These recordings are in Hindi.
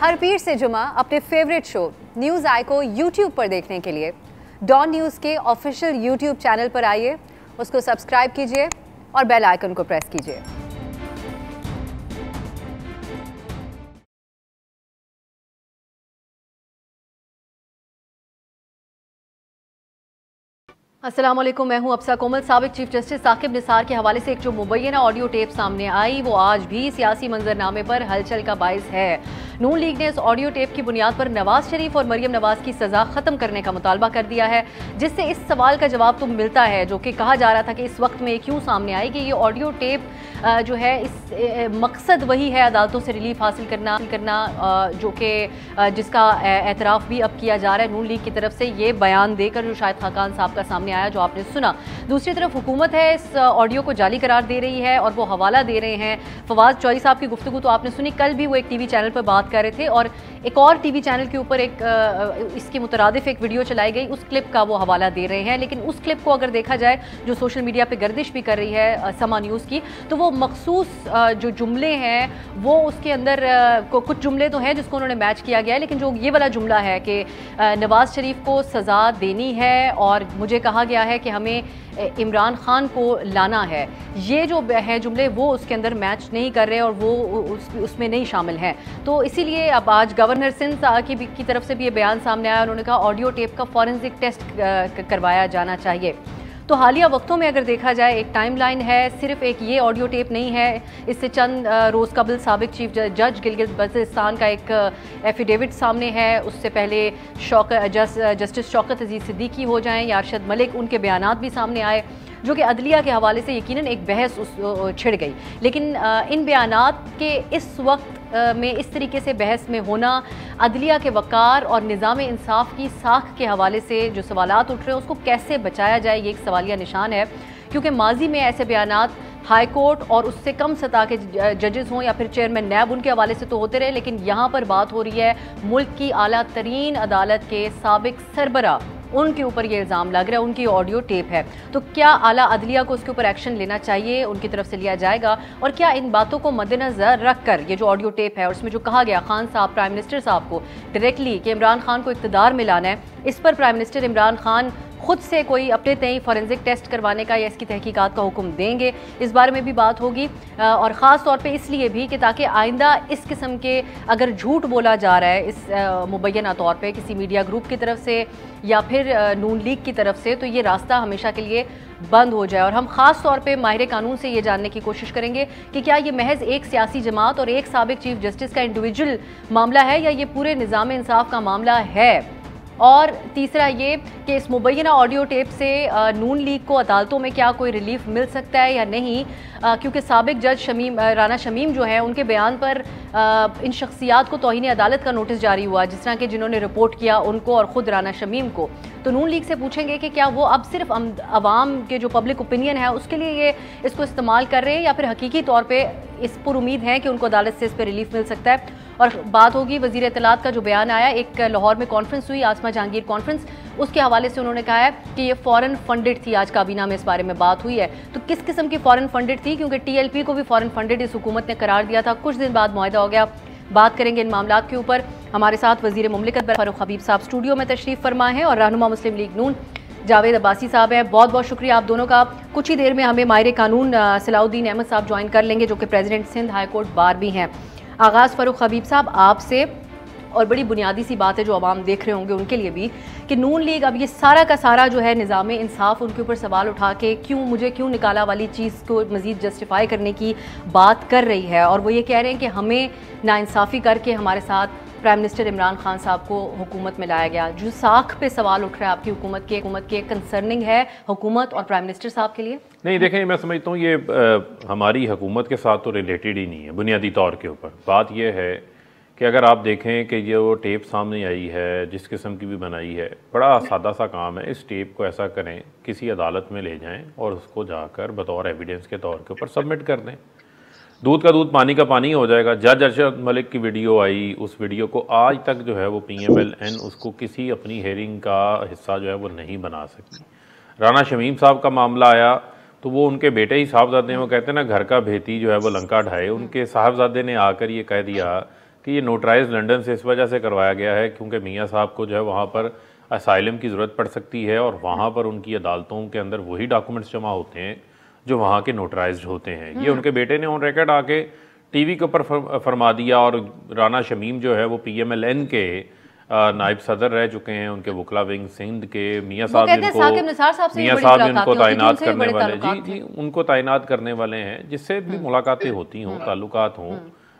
हर पीर से जुमा अपने फेवरेट शो न्यूज़ आई को यूट्यूब पर देखने के लिए डॉन न्यूज़ के ऑफिशियल यूट्यूब चैनल पर आइए, उसको सब्सक्राइब कीजिए और बेल आइकन को प्रेस कीजिए। अस्सलाम वालेकुम, मैं हूं अफसा कोमल। साबिक चीफ जस्टिस साकिब निसार के हवाले से एक जो मुबैना ऑडियो टेप सामने आई वो आज भी सियासी मंजरनामे पर हलचल का बाइस है। नून लीग ने इस ऑडियो टेप की बुनियाद पर नवाज शरीफ और मरियम नवाज की सज़ा ख़त्म करने का मुतालबा कर दिया है, जिससे इस सवाल का जवाब तो मिलता है जो कि कहा जा रहा था कि इस वक्त में क्यों सामने आई कि ये ऑडियो टेप जो है इस मकसद वही है अदालतों से रिलीफ हासिल करना जो कि जिसका एतराफ़ भी अब किया जा रहा है नून लीग की तरफ से ये बयान देकर जो शाहिद खाकान साहब का सामने आया जो आपने सुना। दूसरी तरफ हुकूमत है इस ऑडियो को जाली करार दे रही है और वो हवाला दे रहे हैं। फवाद चौधरी साहब की गुफ्तगू तो आपने सुनी, कल भी वो एक टीवी चैनल पर बात कर रहे थे और एक और टीवी चैनल के ऊपर एक इसके मुतरादिफ एक वीडियो चलाई गई, उस क्लिप का वो हवाला दे रहे हैं। लेकिन उस क्लिप को अगर देखा जाए जो सोशल मीडिया पर गर्दिश भी कर रही है समा न्यूज़ की, तो वो मखसूस जो जुमले हैं वो उसके अंदर कुछ जुमले तो हैं जिसको उन्होंने मैच किया गया है, लेकिन जो ये वाला जुमला है कि नवाज शरीफ को सज़ा देनी है और मुझे कहा गया है कि हमें इमरान खान को लाना है, ये जो है जुमले वो उसके अंदर मैच नहीं कर रहे और वो उसमें नहीं शामिल हैं। तो इसीलिए अब आज गवर्नर सिंध की तरफ से भी ये बयान सामने आया। उन्होंने कहा ऑडियो टेप का फॉरेंसिक टेस्ट करवाया जाना चाहिए। तो हालिया वक्तों में अगर देखा जाए एक टाइमलाइन है, सिर्फ एक ये ऑडियो टेप नहीं है, इससे चंद रोज़ कबल साबिक चीफ जज गिलगित बल्तिस्तान का एक एफिडेविट सामने है। उससे पहले जस्टिस शौकत अजीज़ सिद्दीकी हो जाएं या अरशद मलिक, उनके बयानात भी सामने आए जो कि अदलिया के हवाले से यकीनन एक बहस छिड़ गई। लेकिन इन बयानात के इस वक्त में इस तरीके से बहस में होना अदलिया के वक़ार और निज़ाम इंसाफ की साख के हवाले से जो सवालात उठ रहे हैं उसको कैसे बचाया जाए, ये एक सवालिया निशान है। क्योंकि माजी में ऐसे बयानात हाई कोर्ट और उससे कम सतह के जजेस हों या फिर चेयरमैन नैब, उनके हवाले से तो होते रहे, लेकिन यहाँ पर बात हो रही है मुल्क की आला तरीन अदालत के साबिक सरबरा, उनके ऊपर ये इल्ज़ाम लग रहा है, उनकी ऑडियो टेप है। तो क्या आला अदलिया को उसके ऊपर एक्शन लेना चाहिए, उनकी तरफ से लिया जाएगा? और क्या इन बातों को मद्देनज़र रख कर ये जो ऑडियो टेप है और उसमें जो कहा गया खान साहब प्राइम मिनिस्टर साहब को डायरेक्टली कि इमरान खान को इक़्तिदार में लाना है, इस पर प्राइम मिनिस्टर इमरान खान खुद से कोई अपने तय फॉरेंसिक टेस्ट करवाने का या इसकी तहकीकात का हुक्म देंगे, इस बारे में भी बात होगी। और ख़ास तौर पे इसलिए भी कि ताकि आइंदा इस किस्म के अगर झूठ बोला जा रहा है इस मुबैना तौर पे किसी मीडिया ग्रुप की तरफ से या फिर नून लीग की तरफ से, तो ये रास्ता हमेशा के लिए बंद हो जाए। और हम ख़ास तौर पे माहिर कानून से ये जानने की कोशिश करेंगे कि क्या ये महज एक सियासी जमात और एक साबिक चीफ जस्टिस का इंडिविजुअल मामला है या ये पूरे निज़ाम इंसाफ का मामला है। और तीसरा ये कि इस मुबैना ऑडियो टेप से नून लीग को अदालतों में क्या कोई रिलीफ मिल सकता है या नहीं, क्योंकि साबिक जज राना शमीम जो है उनके बयान पर इन शख्सियात को तौहीन अदालत का नोटिस जारी हुआ, जिस तरह के जिन्होंने रिपोर्ट किया उनको और ख़ुद राना शमीम को। तो नून लीग से पूछेंगे कि क्या वो अब सिर्फ अवाम के जो पब्लिक ओपिनियन है उसके लिए ये इसको इस्तेमाल कर रहे हैं या फिर हकीकी तौर पर इस पर उम्मीद है कि उनको अदालत से इस पर रिलीफ मिल सकता है। और बात होगी वज़ीर इत्तलात का जो बयान आया, एक लाहौर में कॉन्फ्रेंस हुई आसमा जहांगीर कॉन्फ्रेंस, उसके हवाले से उन्होंने कहा है कि ये फ़ॉरेन फंडेड थी। आज काबीना में इस बारे में बात हुई है, तो किस किस्म की फ़ॉरेन फंडेड थी, क्योंकि TLP को भी फ़ॉरेन फंडेड इस हुकूमत ने करार दिया था, कुछ दिन बाद मुआहदा हो गया। बात करेंगे इन मामलात के ऊपर। हमारे साथ वज़ीर मुमलिकत फ़ारूक हबीब साहब स्टूडियो में तशरीफ़ फरमा है और रहनुमा मुस्लिम लीग नून जावेद अब्बासी साहब हैं। बहुत बहुत शुक्रिया आप दोनों का। कुछ ही देर में हमें माहिर कानून सलाउद्दीन अहमद साहब ज्वाइन कर लेंगे जो कि president Sindh high court bar भी हैं। आगाज़ फ़ारूक हबीब साहब आपसे, और बड़ी बुनियादी सी बात है जो आवाम देख रहे होंगे उनके लिए भी, कि नून लीग अब ये सारा का सारा जो है निज़ाम इंसाफ उनके ऊपर सवाल उठा के क्यों निकाला वाली चीज़ को मज़ीद जस्टिफाई करने की बात कर रही है। और वो ये कह रहे हैं कि हमें नाइंसाफ़ी करके हमारे साथ प्राइम मिनिस्टर इमरान खान साहब को हुकूमत में लाया गया। जो साख पे सवाल उठ रहा है आपकी हुकूमत के कंसर्निंग है हुकूमत और प्राइम मिनिस्टर साहब के लिए? नहीं, देखें, मैं समझता हूँ ये हमारी हुकूमत के साथ तो रिलेटेड ही नहीं है बुनियादी तौर के ऊपर। बात यह है कि अगर आप देखें कि ये वो टेप सामने आई है जिस किस्म की भी बनाई है, बड़ा सादा सा काम है। इस टेप को ऐसा करें किसी अदालत में ले जाएं और उसको जाकर बतौर एविडेंस के तौर के ऊपर सबमिट कर दें, दूध का दूध पानी का पानी हो जाएगा। जज अरशद मलिक की वीडियो आई, उस वीडियो को आज तक जो है वो PMLN उसको किसी अपनी हेयरिंग का हिस्सा जो है वो नहीं बना सकी। राना शमीम साहब का मामला आया तो वो उनके बेटे ही साहबजादे हैं, वो कहते हैं ना घर का भेती जो है वो लंका ढाए, उनके साहबजादे ने आकर ये कह दिया कि ये नोटराइज लंदन से इस वजह से करवाया गया है क्योंकि मियाँ साहब को जो है वहाँ पर असाइलम की ज़रूरत पड़ सकती है और वहाँ पर उनकी अदालतों के अंदर वही डॉक्यूमेंट्स जमा होते हैं जो वहाँ के नोटराइज्ड होते हैं। ये उनके बेटे ने ऑन रिकॉर्ड आके टीवी के ऊपर फरमा दिया और राना शमीम जो है वो PMLN के नायब सदर रह चुके हैं, उनके वकला विंग सिंध के मियाँ साहब उनको तैनात करने वाले जी उनको तैनात करने वाले हैं, जिससे भी मुलाकातें होती हों, ताल्लुकात हों।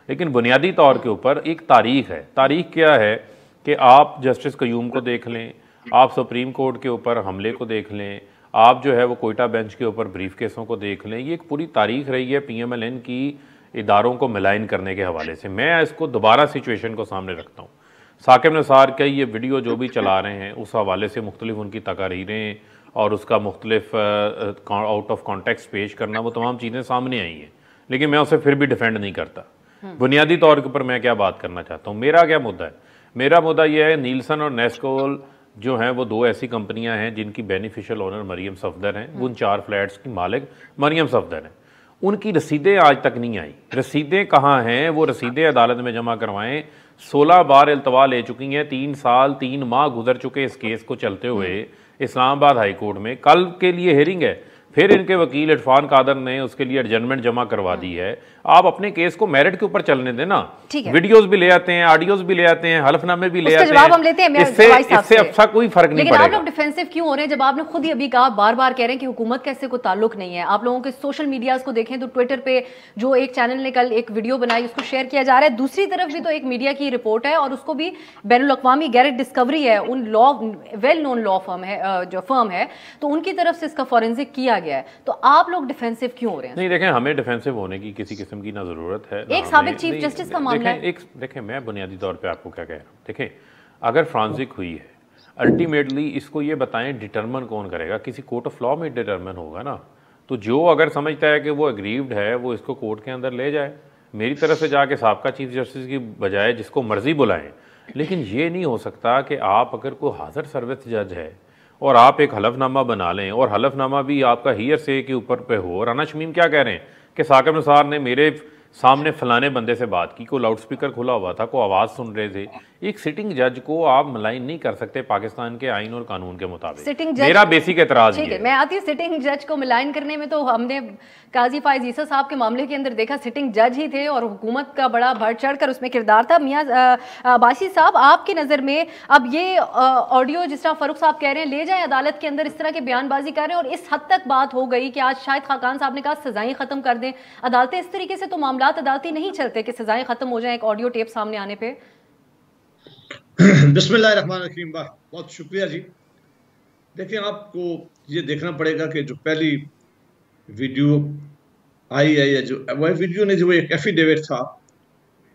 लेकिन बुनियादी तौर के ऊपर एक तारीख है। तारीख क्या है कि आप जस्टिस क़य्यूम को देख लें, आप सुप्रीम कोर्ट के ऊपर हमले को देख लें, आप जो है वो कोयटा बेंच के ऊपर ब्रीफ केसों को देख लें। ये एक पूरी तारीख रही है PMLN की इदारों को मिलाइन करने के हवाले से। मैं इसको दोबारा सिचुएशन को सामने रखता हूँ। साकिब निसार का ये वीडियो जो भी चला रहे हैं उस हवाले से मुख्तलिफ उनकी तकारीरें और उसका मुख्तलिफ आउट ऑफ कॉन्टेक्स्ट पेश करना, वो तमाम चीज़ें सामने आई हैं, लेकिन मैं उसे फिर भी डिफेंड नहीं करता। बुनियादी तौर के ऊपर मैं क्या बात करना चाहता हूँ, मेरा क्या मुद्दा है? मेरा मुद्दा यह है, नीलसन और नेस्कोल जो हैं वो दो ऐसी कंपनियां हैं जिनकी बेनिफिशियल ओनर मरियम सफदर हैं। वो उन 4 फ्लैट्स की मालिक मरियम सफदर हैं। उनकी रसीदें आज तक नहीं आई। रसीदें कहाँ हैं? वो रसीदें अदालत में जमा करवाएं। 16 बार इल्तवा ले चुकी हैं, 3 साल 3 माह गुजर चुके इस केस को चलते हुए इस्लामाबाद हाई कोर्ट में। कल के लिए हेयरिंग है, फिर इनके वकील इरफान कादर ने उसके लिए एडजमेंट जमा करवा दी है। आप अपने केस को मेरिट के ऊपर चलने देना। वीडियोस भी ले आते हैं, ऑडियोस भी ले आते हैं, हलफनामे भी ले आते हैं। इससे अच्छा कोई फर्क नहीं पड़ेगा। लेकिन आप लोग डिफेंसिव क्यों हो रहे हैं जब आपने खुद ही अभी कहा, बार बार कह रहे हैं कि हुकूमत का इससे कोई ताल्लुक नहीं है। आप लोगों के सोशल मीडियाज को देखें तो ट्विटर पे जो एक चैनल ने कल एक वीडियो बनाई उसको शेयर किया जा रहा है। दूसरी तरफ भी तो एक मीडिया की रिपोर्ट है और उसको भी बैनुल अक़वामी गैरेट डिस्कवरी है, उन law well known law firm है, जो फर्म है, तो उनकी तरफ से इसका फॉरेंसिक किया गया है। तो आप लोग डिफेंसिव क्यों हो रहे हैं? नहीं देखें, हमें डिफेंसिव होने की किसी किस्म की ना जरूरत है। एक साबिक चीफ जस्टिस का मामला है। देखें मैं बुनियादी तौर पे आपको क्या कह रहा हूँ, देखें अगर फ्रांसिक हुई है, अल्टीमेटली इसको ये बताएं डिटरमन कौन करेगा? किसी कोर्ट ऑफ लॉ में डिटरमन होगा ना। तो जो अगर समझता है कि वो एग्रीव्ड है वो इसको कोर्ट के अंदर ले जाए। मेरी तरफ से जाके साबका चीफ जस्टिस की बजाय जिसको मर्जी बुलाएं। लेकिन ये नहीं हो सकता कि आप अगर कोई हाजिर सर्विस जज है और आप एक हलफनामा बना लें और हलफनामा भी आपका हियर से के ऊपर पे हो। राना शमीम क्या कह रहे हैं कि साकिब निसार ने मेरे सामने फलाने बंदे से बात की, को लाउड स्पीकर खुला हुआ था, को आवाज़ सुन रहे थे। एक सिटिंग जज को आप मलाइन नहीं कर सकते पाकिस्तान के आइन और कानून के मुताबिक। मेरा बेसिक एतराज है। मैं आती हूँ सिटिंग जज को मलाइन करने में। तो हमने काजी फायज ईसा साहब के मामले के अंदर देखा, सिटिंग जज ही थे और हुकूमत का बड़ा बढ़ चढ़ कर उसमें किरदार था। मियाँ अब्बासी साहब, आपकी नज़र में अब ये ऑडियो जिस तरह फारूक साहब कह रहे हैं ले जाएं अदालत के अंदर, इस तरह के बयानबाजी कर रहे हैं और इस हद तक बात हो गई कि आज शायद खाकान साहब ने कहा सजाएं ख़त्म कर दें अदालतें। इस तरीके से तो मामला अदालती नहीं चलते कि सजाएं ख़त्म हो जाएं एक ऑडियो टेप सामने आने पर। बिस्मिल्लाहिर्रहमानिर्रहीम, बहुत शुक्रिया जी। देखिए, आपको ये देखना पड़ेगा कि जो पहली वीडियो आई है, या जो वह वीडियो नहीं थी, वो एक एफिडेविट था।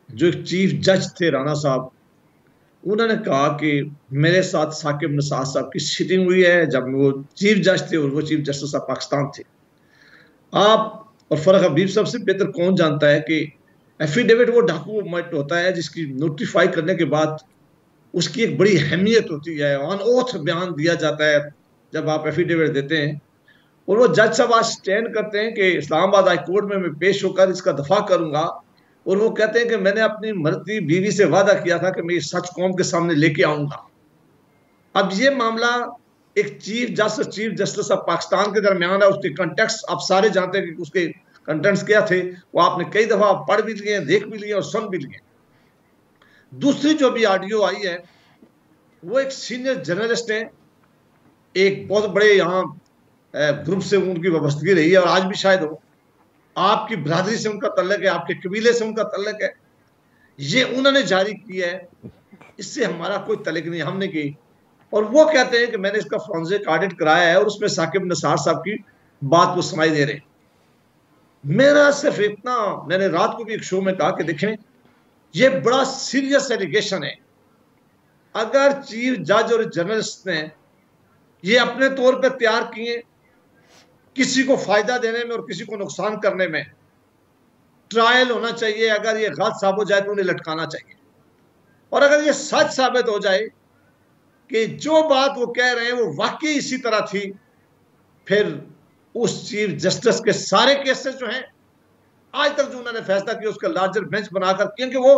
जो एक चीफ जज थे राणा साहब, उन्होंने कहा कि मेरे साथ साकिब निसार साहब की सिटिंग हुई है जब वो चीफ जज थे और वो चीफ जस्टिस ऑफ पाकिस्तान थे। आप और फरक हबीब साहब से बेहतर कौन जानता है कि एफिडेविट वो डॉक्यूमेंट होता है जिसकी नोटिफाई करने के बाद उसकी एक बड़ी अहमियत होती है। ऑन ओथ बयान दिया जाता है जब आप एफिडेविट देते हैं। और वो जज साहब आज स्टैंड करते हैं कि इस्लामाबाद हाई कोर्ट में मैं पेश होकर इसका दफा करूंगा। और वो कहते हैं कि मैंने अपनी मरती बीवी से वादा किया था कि मैं सच कौम के सामने लेके आऊंगा। अब ये मामला एक चीफ जस्टिस ऑफ पाकिस्तान के दरमियान है। उसके कंटेक्स्ट आप सारे जानते हैं कि उसके कंटेंट्स क्या थे, वो आपने कई दफा पढ़ भी लिए, देख भी लिए और सुन भी लिए। दूसरी जो भी ऑडियो आई है, वो एक सीनियर जर्नलिस्ट है, एक बहुत बड़े यहाँ ग्रुप से उनकी वाबस्तगी रही है और आज भी शायद हो। आपकी बरादरी से उनका तल्लक है, आपके कबीले से उनका तल्लक है। ये उन्होंने जारी किया है, इससे हमारा कोई तल्लक नहीं, हमने की। और वो कहते हैं कि मैंने इसका फॉरेंसिक ऑडिट कराया है और उसमें साकिब निसार साहब की बात को सुनाई दे रहे। मेरा सिर्फ इतना, मैंने रात को भी एक शो में कहा कि देखें, ये बड़ा सीरियस एलिगेशन है। अगर चीफ जज और जर्नलिस्ट ने ये अपने तौर पर तैयार किए किसी को फायदा देने में और किसी को नुकसान करने में, ट्रायल होना चाहिए। अगर ये गलत साबित हो जाए तो उन्हें लटकाना चाहिए। और अगर ये सच साबित हो जाए कि जो बात वो कह रहे हैं वो वाकई इसी तरह थी, फिर उस चीफ जस्टिस के सारे केसेस जो हैं आज तक जो उन्होंने फैसला किया उसका लार्जर बेंच बनाकर, क्योंकि वो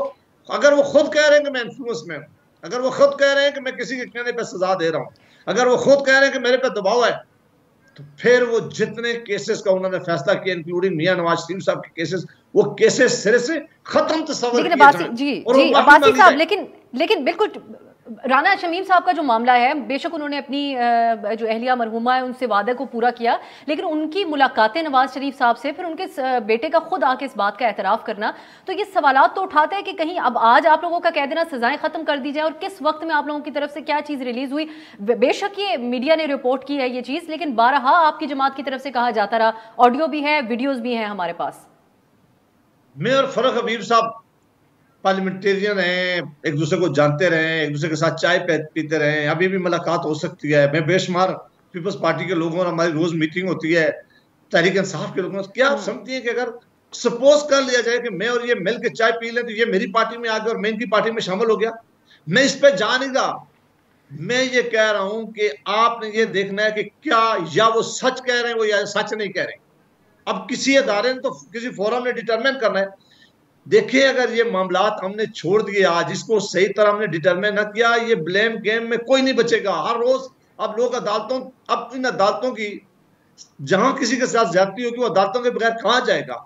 अगर वो खुद कह रहे हैं कि मैं इन्फ्लुएंस में हूं, अगर वो खुद कह रहे हैं कि मैं किसी के कहने पे सजा दे रहा हूं, अगर वो खुद कह रहे हैं कि मेरे पे दबाव है, तो फिर वो जितने केसेस का उन्होंने फैसला किया, इंक्लूडिंग मियां नवाज शरीफ साहब के केसेस, वो केसेस सिरे से खत्म तस्वर लेकिन किए जाएं जी और जी वो माफी अब्बासी मांगी साहब, जाए। लेकिन बिल्कुल राना शमीम साहब का जो मामला है, बेशक उन्होंने अपनी जो अहलिया मरहूमा है उनसे वादे को पूरा किया, लेकिन उनकी मुलाकातें नवाज शरीफ साहब से, फिर उनके बेटे का खुद आके इस बात का एतराफ़ करना, तो ये सवालात तो उठाते हैं कि कहीं अब आज आप लोगों का कह देना सजाएं खत्म कर दी जाए, और किस वक्त में आप लोगों की तरफ से क्या चीज़ रिलीज हुई। बेशक ये मीडिया ने रिपोर्ट की है ये चीज़, लेकिन बारहा आपकी जमात की तरफ से कहा जाता रहा, ऑडियो भी है, वीडियोज़ भी हैं हमारे पास। मैं और फरक हबीब साहब पार्लियामेंटेरियन हैं, एक दूसरे को जानते रहे, एक दूसरे के साथ चाय पीते रहे, अभी भी मुलाकात हो सकती है। मैं बेशुमार पीपल्स पार्टी के लोगों और हमारी रोज मीटिंग होती है, तहरीक इंसाफ के लोगों से। क्या आप समझती हैं कि अगर सपोज कर लिया जाए कि मैं और ये मिल के चाय पी लें, तो ये मेरी पार्टी में आ गया और मैं इनकी पार्टी में शामिल हो गया? मैं इस पे जा नहीं रहा। मैं ये कह रहा हूं कि आपने ये देखना है कि क्या या वो सच कह रहे हैं वो या सच नहीं कह रहे। अब किसी अदारे ने तो किसी फोरम ने डिटरमिन करना है। देखिए, अगर ये मामलात हमने छोड़ दिए, आज इसको सही तरह हमने डिटरमिन ना किया, ये ब्लेम गेम में कोई नहीं बचेगा। हर रोज अब लोग अदालतों, अब इन अदालतों की जहां किसी के साथ ज्यादती होगी, वो अदालतों के बगैर कहां जाएगा?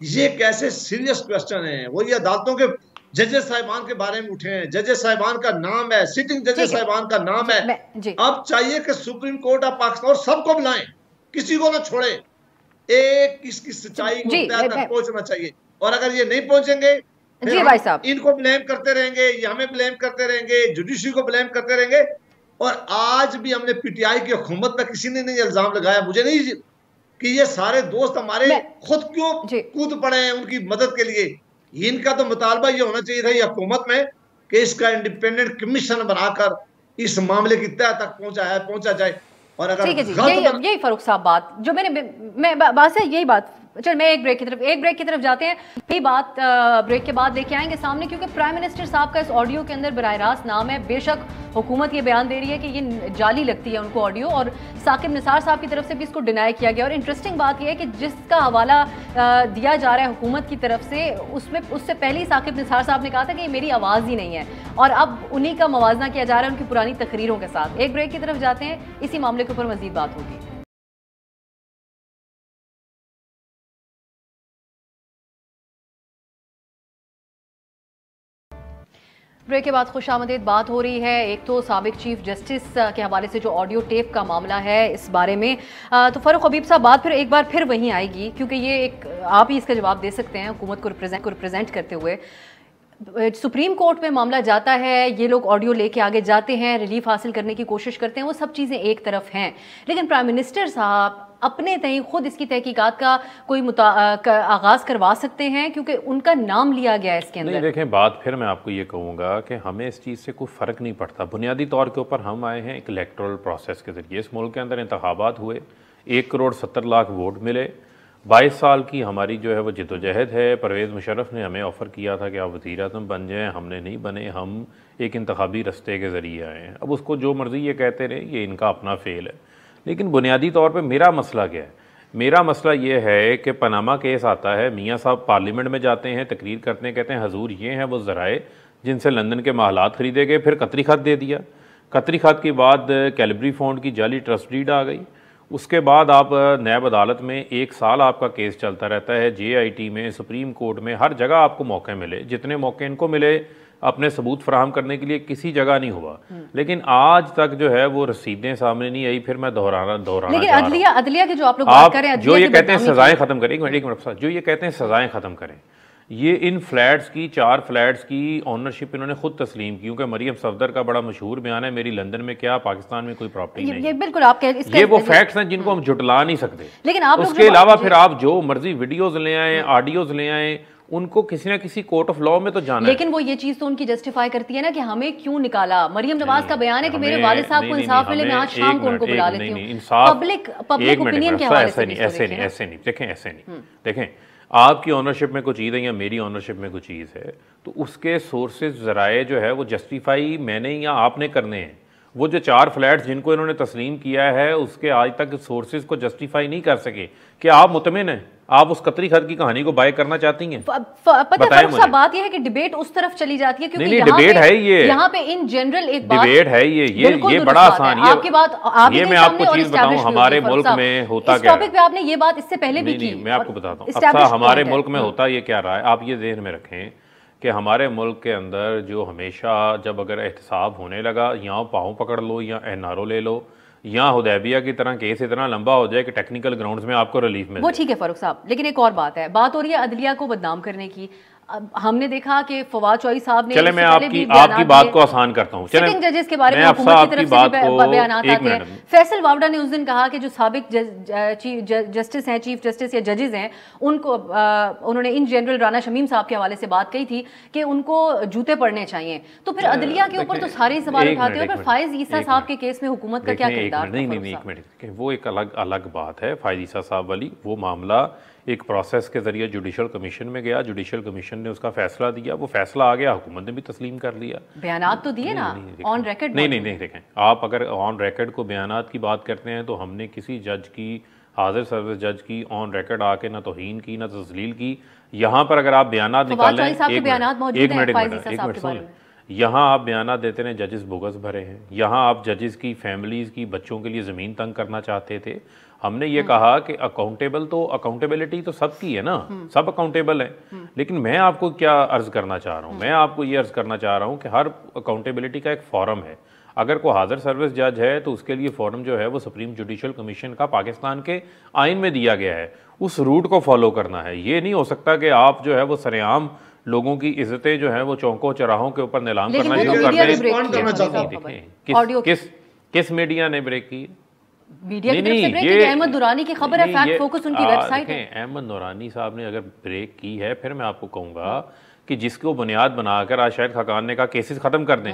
ये कैसे सीरियस क्वेश्चन है। वो ये अदालतों के जजेस साहिबान के बारे में उठे हैं, जजेस साहिबान का नाम है, सिटिंग जजेस साहिबान का नाम है। अब चाहिए कि सुप्रीम कोर्ट ऑफ पाकिस्तान और सबको बुलाएं, किसी को ना छोड़े, एक इसकी सच्चाई को तक पहुंचना चाहिए। और अगर ये नहीं पहुंचेंगे, जी भाई साहब, इनको ब्लेम करते रहेंगे, ये हमें ब्लेम करते रहेंगे, जुडिशरी को ब्लेम करते रहेंगे। और आज भी हमने पीटीआई की हुकूमत पर किसी ने नहीं इल्जाम लगाया, मुझे नहीं, कि ये सारे दोस्त हमारे खुद क्यों कूद पड़े हैं उनकी मदद के लिए। इनका तो मुतालबा ये होना चाहिए था हुकूमत में कि इसका इंडिपेंडेंट कमीशन बनाकर इस मामले की तह तक पहुंचा जाए। और अगर यही फारूक साहब बात जो मैं बात है, यही बात। चल मैं एक ब्रेक की तरफ जाते हैं, यही बात ब्रेक के बाद लेके आएंगे सामने, क्योंकि प्राइम मिनिस्टर साहब का इस ऑडियो के अंदर बराह रास्त नाम है। बेशक हुकूमत ये बयान दे रही है कि ये जाली लगती है उनको ऑडियो, और साकिब निसार साहब की तरफ से भी इसको डिनाई किया गया। और इंटरेस्टिंग बात यह है कि जिसका हवाला दिया जा रहा है हुकूमत की तरफ से, उससे पहले ही साकिब निसार साहब ने कहा था कि ये मेरी आवाज़ ही नहीं है, और अब उन्हीं का मवाजना किया जा रहा है उनकी पुरानी तकरीरों के साथ। एक ब्रेक की तरफ जाते हैं, इसी मामले के ऊपर मजीद बात होगी। ब्रेक के बाद खुशामदीद बात हो रही है। एक तो साबिक चीफ जस्टिस के हवाले से जो ऑडियो टेप का मामला है, इस बारे में तो फ़ारूक हबीब साहब बात फिर एक बार फिर वहीं आएगी, क्योंकि ये एक आप ही इसका जवाब दे सकते हैं हुकूमत को रिप्रेजेंट करते हुए। सुप्रीम कोर्ट में मामला जाता है, ये लोग ऑडियो लेके आगे जाते हैं, रिलीफ हासिल करने की कोशिश करते हैं, वो सब चीज़ें एक तरफ हैं, लेकिन प्राइम मिनिस्टर साहब अपने तय खुद इसकी तहकीकात का कोई आगाज़ करवा सकते हैं, क्योंकि उनका नाम लिया गया है इसके अंदर। नहीं, देखें, बात फिर मैं आपको ये कहूँगा कि हमें इस चीज़ से कोई फ़र्क नहीं पड़ता। बुनियादी तौर के ऊपर हम आए हैं एक इलेक्टोरल प्रोसेस के ज़रिए। इस मुल्क के अंदर इंतखाबात हुए, 1 करोड़ 70 लाख वोट मिले, 22 साल की हमारी जो है वो जद्दोजहद है। परवेज़ मुशर्रफ ने हमें ऑफ़र किया था कि आप वज़ीर आज़म बन जाएँ, हमने नहीं बने, हम एक इंतखाबी रस्ते के ज़रिए आए हैं। अब उसको जो मर्ज़ी ये कहते रहे, ये इनका अपना फ़ेल है। लेकिन बुनियादी तौर पे मेरा मसला क्या है? मेरा मसला ये है कि पनामा केस आता है, मियाँ साहब पार्लियामेंट में जाते हैं, तकरीर करते हैं, कहते हैं हजूर ये हैं वो ज़राए जिनसे लंदन के महलात ख़रीदे गए, फिर कतरी ख़त दे दिया। कतरी ख़त के बाद कैलिब्री फ़ंड की जाली ट्रस्ट डीड आ गई। उसके बाद आप नैब अदालत में 1 साल आपका केस चलता रहता है, JIT में, सुप्रीम कोर्ट में, हर जगह आपको मौके मिले। जितने मौके इनको मिले अपने सबूत फराहम करने के लिए, किसी जगह नहीं हुआ। लेकिन आज तक जो है वो रसीदें सामने नहीं आई। फिर मैं दोहराना लेकिन अदलिया के जो आप लोग बात कर रहे हैं, जो ये कहते हैं सजाएं खत्म करें, एक मिनट, जो ये कहते हैं सजाएं खत्म करें, ये इन फ्लैट्स की 4 फ्लैट्स की ऑनरशिप इन्होंने खुद तस्लीम की, क्योंकि मरियम सफदर का बड़ा मशहूर बयान है, मेरी लंदन में क्या, पाकिस्तान में कोई प्रॉपर्टी नहीं। ये बिल्कुल आप ये वो फैक्ट्स हैं जिनको हम जुटला नहीं सकते। लेकिन आप उसके अलावा फिर आप जो मर्जी वीडियोज ले आए, ऑडियोज ले आए, उनको किसी ना किसी कोर्ट ऑफ लॉ में तो जाना लेकिन वो ये चीज तो उनकी जस्टिफाई करती है ना कि हमें क्यों निकाला। मरियम नवाज का बयान है कि मेरे वालिद साहब को इंसाफ मिले, मैं आज शाम को उनको बुला लेती हूँ। पब्लिक ओपिनियन के हवाले से ऐसे नहीं देखें, ऐसे नहीं देखें। आपकी ऑनरशिप में कोई चीज़ है या मेरी ऑनरशिप में कोई चीज़ है, तो उसके सोर्सेज ज़राए जो है वो जस्टिफाई मैंने या आपने करने हैं। वो जो 4 फ्लैट्स जिनको इन्होंने तस्लीम किया है उसके आज तक सोर्सेज को जस्टिफाई नहीं कर सके। क्या आप मुतमिन हैं? आप उस कतरी खत की कहानी को बाय करना चाहती हैं? पता है बात यह है कि डिबेट उस तरफ चली जाती है, क्योंकि डिबेट है यहाँ पे इन जनरल एक बात डिबेट है ये बड़ा आसान है। आपकी बात ये मैं आपको चीज बताऊं, हमारे मुल्क में होता क्या है, टॉपिक पे आपने ये बात इससे पहले भी की, मैं आपको बताता हूँ। अच्छा, हमारे मुल्क में होता ये क्या रहा है, आप ये ध्यान में रखें कि हमारे मुल्क के अंदर जो हमेशा जब अगर एहतसाब होने लगा, यहाँ पाँव पकड़ लो या एनआरओ ले लो या हुदैबिया की तरह केस इतना लंबा हो जाए कि टेक्निकल ग्राउंड्स में आपको रिलीफ मिले, वो ठीक है फारूक साहब। लेकिन एक और बात है, बात हो रही है अदलिया को बदनाम करने की। हमने देखा कि फवाद चौधरी साहब ने, चले मैं आपकी बात को आसान करता हूं, सिटिंग जजेस के बारे में हुकूमत की तरफ से बयान आते हैं। फैसल वावडा ने उस दिन कहा कि जो साबिक जस्टिस हैं, चीफ जस्टिस या जजेस हैं, उनको उन्होंने इन जनरल राना शमीम साहब के हवाले से बात कही थी कि उनको जूते पड़ने चाहिए। तो फिर अदलिया के ऊपर तो सारे सवाल उठाते हैं, पर फायज ईसा साहब के केस में हुकूमत का क्या किरदार? नहीं, एक मिनट, वो एक अलग बात है फायज ईसा साहब वाली। वो मामला एक प्रोसेस के जरिए जुडिशल कमीशन में गया, जुडिशल कमीशन ने उसका फैसला दिया, वो फैसला आ गया, हुकूमत ने भी तस्लीम कर लिया। बयानात तो दिए ना ऑन रिकॉर्ड? नहीं देखें, आप अगर ऑन रिकॉर्ड को बयानात की बात करते हैं तो हमने किसी जज की, हाजिर सर्विस जज की ऑन रिकॉर्ड आके ना तौहीन की ना तस्लील की। यहाँ पर अगर आप बयानात निकालें, एक मिनट, यहाँ आप बयानात देते हैं जजेस बोगस भरे हैं, यहाँ आप जजेस की फैमिलीज़ की बच्चों के लिए ज़मीन तंग करना चाहते थे। हमने ये कहा कि अकाउंटेबिलिटी तो सबकी है ना, सब अकाउंटेबल है। लेकिन मैं आपको क्या अर्ज़ करना चाह रहा हूँ, मैं आपको ये अर्ज़ करना चाह रहा हूँ कि हर अकाउंटेबिलिटी का एक फॉरम है। अगर कोई हाजिर सर्विस जज है तो उसके लिए फॉरम जो है वो सुप्रीम जुडिशल कमीशन का पाकिस्तान के आइन में दिया गया है, उस रूट को फॉलो करना है। ये नहीं हो सकता कि आप जो है वो सरेआम लोगों की इज्जतें जो है वो चौकों चौराहों के ऊपर नीलाम करना शुरू कर दें। किस मीडिया ने ब्रेक की? मीडिया की तरफ से ब्रेक की? अहमद दुरानी की खबर है, फैक्ट फोकस उनकी वेबसाइट है। अहमद दुरानी साहब ने अगर ब्रेक की है, फिर मैं आपको कहूंगा कि जिसको बुनियाद बनाकर आज शायद खकान ने कहा केसेस खत्म कर दें,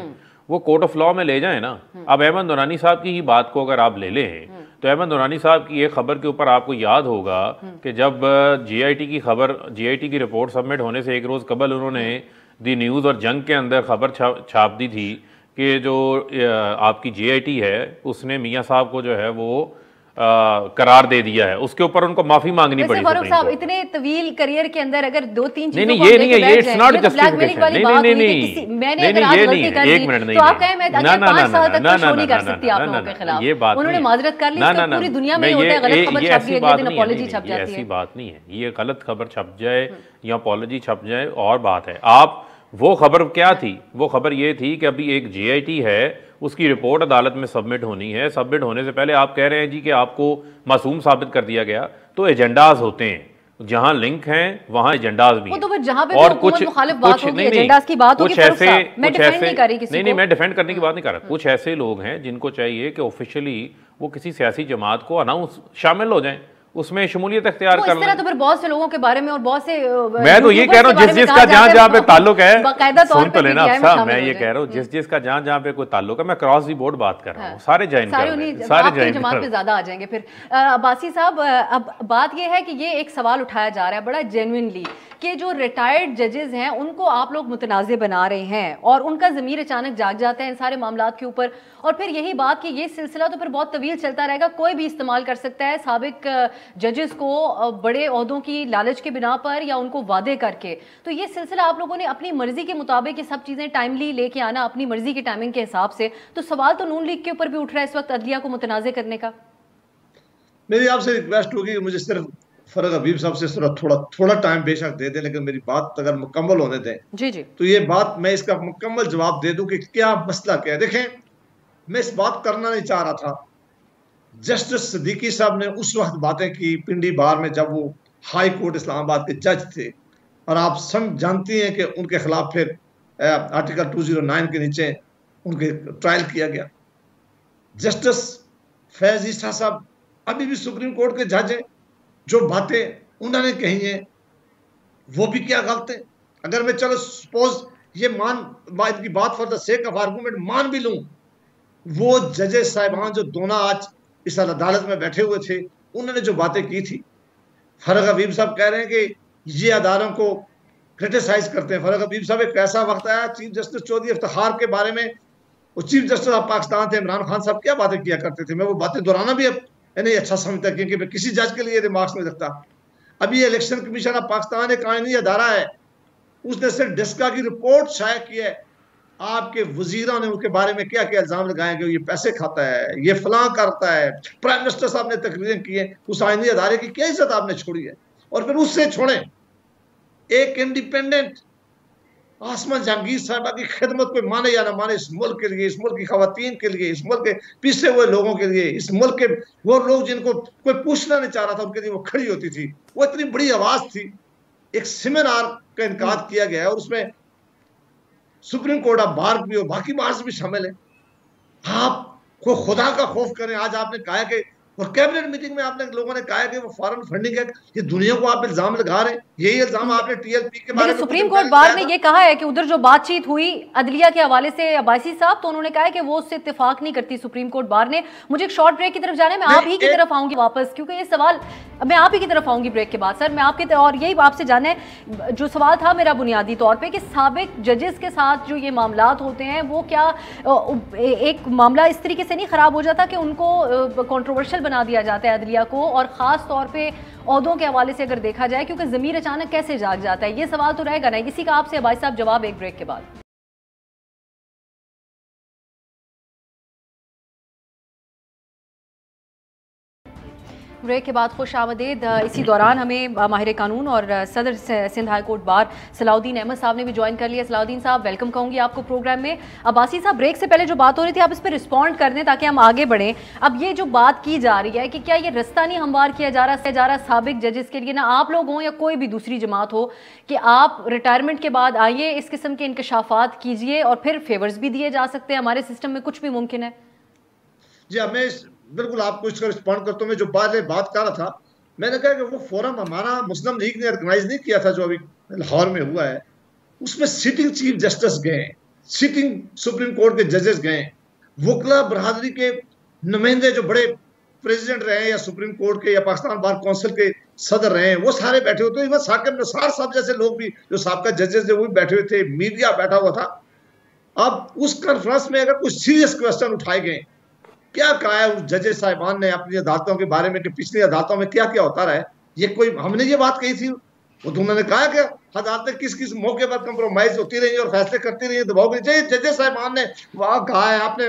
वो कोर्ट ऑफ लॉ में ले जाए ना। अब अहमद दुरानी साहब की ही बात को अगर आप ले लें तो अहमद दुरानी साहब की एक खबर के ऊपर आपको याद होगा कि जब जीआईटी की रिपोर्ट सबमिट होने से एक रोज़ कबल उन्होंने दी न्यूज़ और जंग के अंदर खबर छाप दी थी कि जो आपकी जीआईटी है उसने मियाँ साहब को जो है वो करार दे दिया है, उसके ऊपर उनको माफी मांगनी पड़ी। फारूक साहब, इतने तवील करियर के अंदर अगर 2-3 चीजों नहीं, ये नहीं है, ये इट्स नॉट जस्टिफिकेशन। नहीं, एक मिनट, नहीं, तो आप कहें मैं 5 साल तक कुछ नहीं कर सकती आप लोगों के खिलाफ। ये बात उन्होंने माजरत कर ली, पूरी दुनिया में होता है, गलत खबर छप गई, अगले दिन अपॉलॉजी छप जाती है। ऐसी बात नहीं है, ये गलत खबर छप जाए या अपॉलॉजी छप जाए और बात है। आप वो खबर क्या थी? वो खबर ये थी कि अभी एक जीआईटी है, उसकी रिपोर्ट अदालत में सबमिट होनी है। सबमिट होने से पहले आप कह रहे हैं जी कि आपको मासूम साबित कर दिया गया। तो एजेंडाज होते हैं, जहां लिंक हैं वहां एजेंडाज भी हैं। तो जहां पे और कुछ एजेंडाज की बात होगी, मैं डिफेंड नहीं कर रही किसी को। नहीं, मैं डिफेंड करने की बात नहीं कर रहा। कुछ ऐसे लोग हैं जिनको चाहिए कि ऑफिशियली वो किसी सियासी जमात को अनाउंस शामिल हो जाएं, उसमें शमूलियत अख्तियार कर लें। तो फिर बहुत से लोगों के बारे में और बहुत से, मैं तो ये कह रहा हूँ जिस-जिसका जहाँ पे ताल्लुक है, सुन तो लेना साहब, मैं ये कह रहा हूँ जिस-जिसका जहाँ पे कोई ताल्लुक है, मैं क्रॉस दी बोर्ड बात कर रहा हूँ, सारे ज्वाइन कर रहे हैं, सारे ज्वाइन जमात पे ज्यादा आ जाएंगे। फिर अब्बासी साहब, अब बात ये है कि ये एक सवाल उठाया जा रहा है बड़ा जेन्युइनली कि जो रिटायर्ड जजेस हैं उनको आप लोग मुतनाज़े बना रहे हैं और उनका ज़मीर अचानक जाग जाता है इन सारे मामलात के ऊपर। और फिर यही बात कि ये सिलसिला तो फिर बहुत तवील चलता रहेगा, कोई भी इस्तेमाल कर सकता है साबिक जजेस को बड़े ओहदों की लालच के बिना पर या उनको वादे करके। तो ये सिलसिला आप लोगों ने अपनी मर्जी के मुताबिक ये सब चीज़ें टाइमली लेके आना, अपनी मर्जी की टाइमिंग के हिसाब से। तो सवाल तो नून लीग के ऊपर भी उठ रहा है इस वक्त अदलिया को मुतनाज़े करने का। मेरी आपसे रिक्वेस्ट होगी मुझे सिर्फ फरग हबीब साहब से थोड़ा टाइम बेशक दे दें, लेकिन मेरी बात अगर मुकम्मल होने दें जी तो ये बात मैं इसका मुकम्मल जवाब दे दूं कि क्या मसला क्या है। देखें, मैं इस बात करना नहीं चाह रहा था। जस्टिस सिद्दीकी साहब ने उस वक्त बातें की पिंडी बार में जब वो हाई कोर्ट इस्लामाबाद के जज थे, और आप जानती हैं कि उनके खिलाफ फिर आर्टिकल 209 के नीचे उनके ट्रायल किया गया। जस्टिस फैज ईसा साहब अभी भी सुप्रीम कोर्ट के जज हैं, जो बातें उन्होंने कही हैं वो भी क्या गलत है। अगर मैं चलो सपोज ये इनकी बात for the sake of argument मान भी लूं, वो जजेस साहिबान जो दोनों आज इस अदालत में बैठे हुए थे, उन्होंने जो बातें की थी, फरग हबीब साहब कह रहे हैं कि ये अदारों को क्रिटिसाइज करते हैं। फरग हबीब साहब, एक ऐसा वक्त आया चीफ जस्टिस चौधरी इफ्तिखार के बारे में वो चीफ जस्टिस ऑफ पाकिस्तान थे इमरान खान साहब, क्या बातें किया करते थे। मैं वो बातें दोहराना भी अब नहीं अच्छा समझता, क्योंकि मैं किसी जज के लिए रिमार्क्स नहीं रखता। अभी इलेक्शन कमीशन ऑफ पाकिस्तान एक आईनी अदारा है, उसने सिर्फ डिस्का की रिपोर्ट शाया की है। आपके वजीरों ने उसके बारे में क्या क्या इल्जाम लगाए कि ये पैसे खाता है, ये फलां करता है। प्राइम मिनिस्टर साहब ने तकरीरें की है, उस आईनी अदारे की क्या इज्जत आपने छोड़ी है। और फिर उससे छोड़े एक इंडिपेंडेंट आसमान जहांगीर साहबा की खिदमत कोई माने या ना माने, इस मुल्क के लिए, इस मुल्क की खवातीन के लिए, इस मुल्क के पिछड़े हुए लोगों के लिए, इस मुल्क के वो लोग जिनको कोई पूछना नहीं चाह रहा था, उनके लिए वो खड़ी होती थी। वो इतनी बड़ी आवाज थी। एक सेमिनार का इनकाद किया गया है और उसमें सुप्रीम कोर्ट ऑफ बार भी और बाकी बार्स भी शामिल है। आप को खुदा का खौफ करें। आज आपने कहा कि, और कैबिनेट मीटिंग में आपने लोगों ने कहा कि वो फॉरेन फंडिंग है। ये दुनिया को आप इल्जाम लगा रहे हैं। यही इल्जाम आपने टीएलपी के बारे में, सुप्रीम कोर्ट बार ने ये कहा है कि उधर जो बातचीत हुई अदलिया के हवाले से अब्बासी साहब, तो उन्होंने कहा है कि वो उससे इत्तेफाक नहीं करती सुप्रीम कोर्ट बार ने। मुझे एक शॉर्ट ब्रेक की तरफ जाना है, मैं आप ही की तरफ आऊंगी वापस, क्योंकि ये सवाल मैं आप ही की तरफ आऊंगी ब्रेक के बाद। सर मैं आपके और यही आपसे जानना है, जो सवाल था मेरा बुनियादी तौर पे कि साबिक जजेस के साथ जो ये मामलात होते हैं वो क्या एक मामला इस तरीके से नहीं खराब हो जाता कि उनको कंट्रोवर्शियल बना दिया जाता है अदलिया को, और ख़ास तौर पे ओहदों के हवाले से अगर देखा जाए, क्योंकि ज़मीर अचानक कैसे जाग जाता है, ये सवाल तो रहेगा ना। इसी का आपसे भाई साहब जवाब एक ब्रेक के बाद। ब्रेक के बाद खुश आमदीद। इसी दौरान हमें माहिर कानून और सदर Sindh high court bar Salauddin Ahmad साहब ने भी ज्वाइन कर लिया। सलाउद्दीन साहब वेलकम कहूँगी आपको प्रोग्राम में। अब्बासी साहब ब्रेक से पहले जो बात हो रही थी आप इस पर रिस्पॉन्ड कर दें ताकि हम आगे बढ़ें। अब ये जो बात की जा रही है कि क्या ये रास्ता नहीं हमवार किया जा रहा साबिक जजेस के लिए, ना आप लोग हों या कोई भी दूसरी जमात हो, कि आप रिटायरमेंट के बाद आइए, इस किस्म के इंकशाफात कीजिए और फिर फेवर्स भी दिए जा सकते हैं। हमारे सिस्टम में कुछ भी मुमकिन है। जी हमें बिल्कुल आपको इसका रिस्पॉन्ड करता हूँ। मैं जो बात कर रहा था, मैंने कहा कि वो फोरम हमारा मुस्लिम लीग ने ऑर्गेनाइज नहीं किया था जो अभी लाहौर में हुआ है। उसमें सिटिंग चीफ जस्टिस गए, सिटिंग सुप्रीम कोर्ट के जजेस गए, वकला बरदरी के नुमाइंदे जो बड़े प्रेसिडेंट रहे या सुप्रीम कोर्ट के या पाकिस्तान बार काउंसिल के सदर रहे हैं, वो सारे बैठे हुए थे। इवन साकिब निसार साहब जैसे लोग भी जो साबका जजेस थे वो भी बैठे हुए थे, मीडिया बैठा हुआ था। अब उस कॉन्फ्रेंस में अगर कुछ सीरियस क्वेश्चन उठाए गए, क्या कहा है उस जजेस साहिबान ने अपनी अदालतों के बारे में कि पिछली अदालतों में क्या क्या होता रहा है, ये कोई हमने ये बात कही थी? वो तो उन्होंने कहा कि अदालतें किस किस मौके पर कंप्रोमाइज होती रही और फैसले करती रही, दबाव नहीं चाहिए। जजेस साहिबान ने वहां कहा है, आपने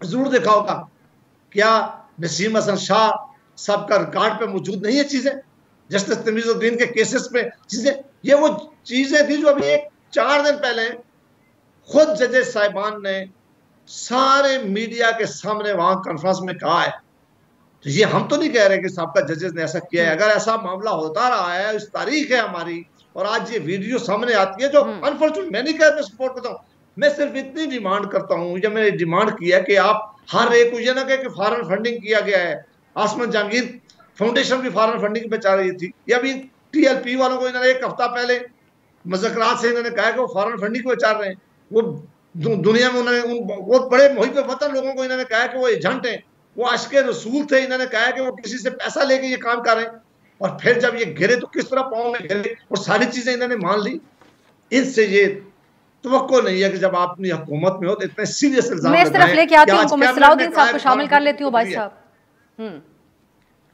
जरूर देखा होगा, क्या नसीम हसन शाह साहब का रिकॉर्ड पे मौजूद नहीं है चीजें, जस्टिस तमीजुद्दीन के केसेस में चीजें। ये वो चीजें थी जो अभी 4 दिन पहले खुद जजेस साहिबान ने सारे मीडिया के सामने वहां कॉन्फ्रेंस में कहा है। तो ये हम तो नहीं कह रहे कि साबका जजेस ने ऐसा किया है। अगर ऐसा मामला होता रहा है, इस तारीख है हमारी, और आज ये वीडियो सामने आती है जो अनफॉर्चुनेट, मैं नहीं कह रहा मैं सपोर्ट करता हूँ, मैं सिर्फ इतनी डिमांड करता हूँ, या मैंने डिमांड किया कि आप हर एक को ये ना कहे कि फॉरेन फंडिंग किया गया है। आसमान जहांगीर फाउंडेशन भी फॉरेन फंडिंग पे चल रही थी, या अभी टीएलपी वालों को इन्होंने 1 हफ्ता पहले मुज़ाकरात से इन्होंने कहा कि वो फॉरेन फंडिंग पे चल रहे हैं। वो दुनिया में उन्होंने वो बड़े मुहिब वतन लोगों को इन्होंने कहा कि वो एजेंट हैं, वो अश्के रसूल थे। इन्होंने कहा कि वो किसी से पैसा लेके ये काम कर रहे हैं, और फिर जब ये गिरे तो किस तरह पाँव में गिरे, और सारी चीजें इन्होंने मान ली। इनसे ये तवक्को नहीं है कि जब आप अपनी हुकूमत में हो तो इतने सीरियस इल्जाम मैं इस तरफ लेके आती हूँ, मैं सलाउद्दीन साहब को शामिल कर लेती हूँ। भाई साहब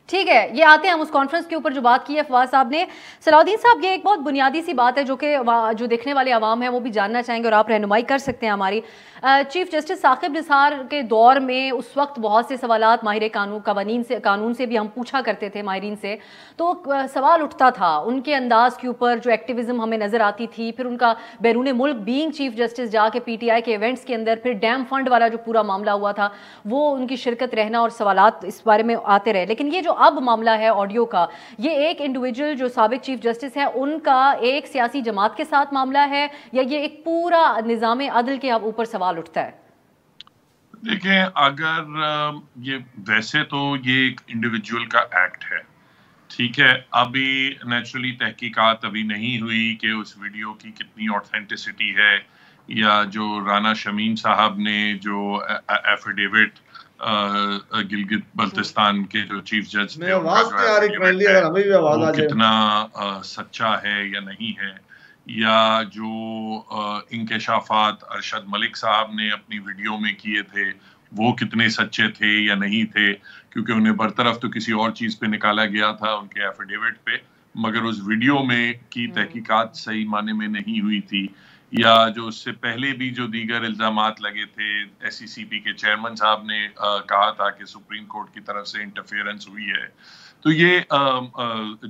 ठीक है, ये आते हैं हम उस कॉन्फ्रेंस के ऊपर जो बात की है फवाद साहब ने। सलाउद्दीन साहब, ये एक बहुत बुनियादी सी बात है जो कि जो देखने वाले आवाम है वो भी जानना चाहेंगे और आप रहनुमाई कर सकते हैं हमारी। चीफ जस्टिस साकिब निसार के दौर में उस वक्त बहुत से सवालात माहिर कानून से भी हम पूछा करते थे, माहिरीन से, तो सवाल उठता था उनके अंदाज के ऊपर, जो एक्टिविज्म हमें नज़र आती थी, फिर उनका बैरून मुल्क बीइंग चीफ जस्टिस जाके पीटीआई के इवेंट्स के अंदर, फिर डैम फंड वाला जो पूरा मामला हुआ था वो उनकी शिरकत रहना और सवालात इस बारे में आते रहे। लेकिन ये जो अब मामला है ऑडियो का, ये एक इंडिविजुअल जो साबिक चीफ जस्टिस है उनका एक सियासी जमात के साथ मामला है, या ये एक पूरा निज़ाम अदल के ऊपर सवाल उठता है? देखें, अगर ये वैसे तो ये एक इंडिविजुअल का एक्ट है, ठीक है। अभी नेचुरली तहकीकात अभी नहीं हुई कि उस वीडियो की कितनी ऑथेंटिसिटी है, या जो राना शमीम साहब ने जो एफिडेविट गिलगित बल्तिस्तान के जो चीफ जज थे, वो कितना सच्चा है या नहीं है, या जो इंकशाफात अरशद मलिक साहब ने अपनी वीडियो में किए थे वो कितने सच्चे थे या नहीं थे, क्योंकि उन्हें बरतरफ तो किसी और चीज पे निकाला गया था, उनके एफिडेविट पे, मगर उस वीडियो में की तहकीकात सही माने में नहीं हुई थी। या जो उससे पहले भी जो दीगर इल्जामात लगे थे, SECP के चेयरमैन साहब ने कहा था कि सुप्रीम कोर्ट की तरफ से इंटरफेरेंस हुई है। तो ये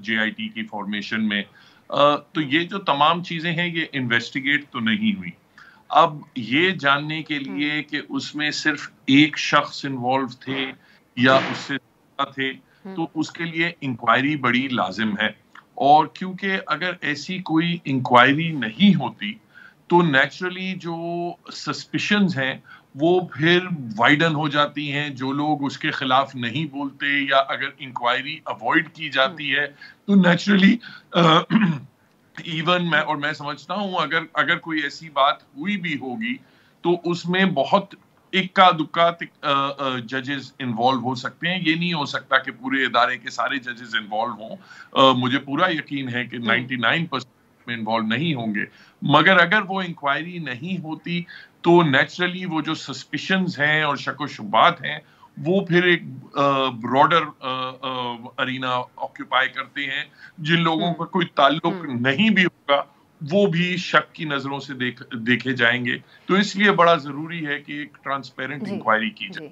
JIT की फॉर्मेशन में तो ये जो तमाम चीजें हैं ये इन्वेस्टिगेट तो नहीं हुई। अब ये जानने के लिए कि उसमें सिर्फ एक शख्स इन्वॉल्व थे या उससे ज्यादा थे, तो उसके लिए इंक्वायरी बड़ी लाजिम है। और क्योंकि अगर ऐसी कोई इंक्वायरी नहीं होती तो नेचुरली जो सस्पिशंस हैं वो फिर वाइडन हो जाती हैं। जो लोग उसके खिलाफ नहीं बोलते या अगर इंक्वायरी अवॉइड की जाती है तो नेचुरली इवन मैं समझता हूं अगर कोई ऐसी बात हुई भी होगी तो उसमें बहुत इक्का दुक्का जजेस इन्वॉल्व हो सकते हैं। ये नहीं हो सकता कि पूरे इदारे के सारे जजेस इन्वॉल्व हों। मुझे पूरा यकीन है कि 99% में इन्वॉल्व नहीं होंगे, मगर अगर वो इंक्वायरी नहीं होती तो नेचुरली वो जो सस्पिशंस हैं और शक व शुबात हैं वो फिर एक ब्रॉडर अरीना ऑक्यूपाई करते हैं। जिन लोगों का कोई ताल्लुक नहीं भी होगा वो भी शक की नजरों से देखे जाएंगे। तो इसलिए बड़ा जरूरी है कि एक ट्रांसपेरेंट इंक्वायरी की जाए।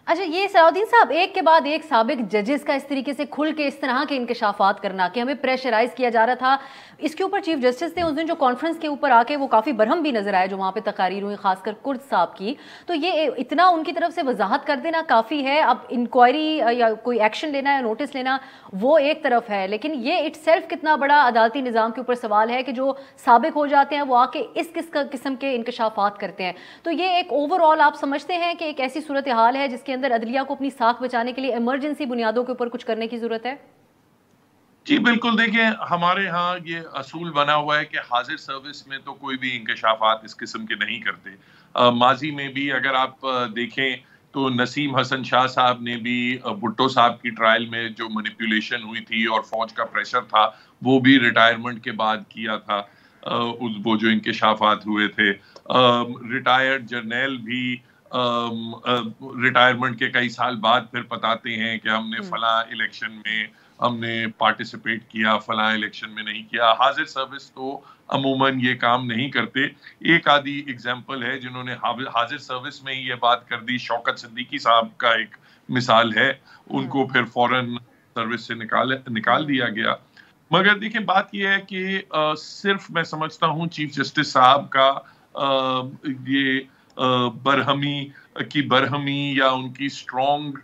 अच्छा, ये सलाउद्दीन साहब, एक के बाद एक साबिक जजेस का इस तरीके से खुल के इस तरह के इंकशाफात करना कि हमें प्रेशराइज किया जा रहा था, इसके ऊपर चीफ जस्टिस ने उस दिन जो कॉन्फ्रेंस के ऊपर आके वो काफ़ी बरहम भी नजर आए जो वहाँ पे तकारीर हुई, खासकर कुर्द साहब की। तो ये इतना उनकी तरफ से वजाहत कर देना काफ़ी है। अब इंक्वायरी या कोई एक्शन लेना या नोटिस लेना वो एक तरफ है, लेकिन ये इटसेल्फ कितना बड़ा अदालती निज़ाम के ऊपर सवाल है कि जो साबिक हो जाते हैं वो आके इस किस्म के इंकशाफात करते हैं। तो ये एक ओवरऑल आप समझते हैं कि एक ऐसी सूरत हाल है जिसके अंदर अदलिया को अपनी साख बचाने के लिए इमरजेंसी बुनियादों के ऊपर कुछ करने की जरूरत है? जी बिल्कुल, देखिए हमारे यहाँ ये असूल बना हुआ है कि हाजिर सर्विस में तो कोई भी इंकशाफात इस किस्म के नहीं करते। माजी में भी अगर आप देखें तो नसीम हसन शाह साहब ने भी भुट्टो साहब की ट्रायल में जो मैनिपुलेशन हुई थी और फौज का प्रेशर था वो भी रिटायरमेंट के बाद किया था। वो जो इंकशाफात हुए थे, रिटायर्ड जर्नैल भी रिटायरमेंट के कई साल बाद फिर बताते हैं कि हमने फला इलेक्शन में हमने पार्टिसिपेट किया, फला इलेक्शन में नहीं किया। हाजिर सर्विस तो अमूमन ये काम नहीं करते। एक आधी एग्जांपल है जिन्होंने हाजिर सर्विस में ही ये बात कर दी, शौकत सिद्दीकी साहब का एक मिसाल है, उनको फिर फौरन सर्विस से निकाल दिया गया। मगर देखिए बात यह है कि सिर्फ मैं समझता हूँ चीफ जस्टिस साहब का ये बरहमी या उनकी स्ट्रॉन्ग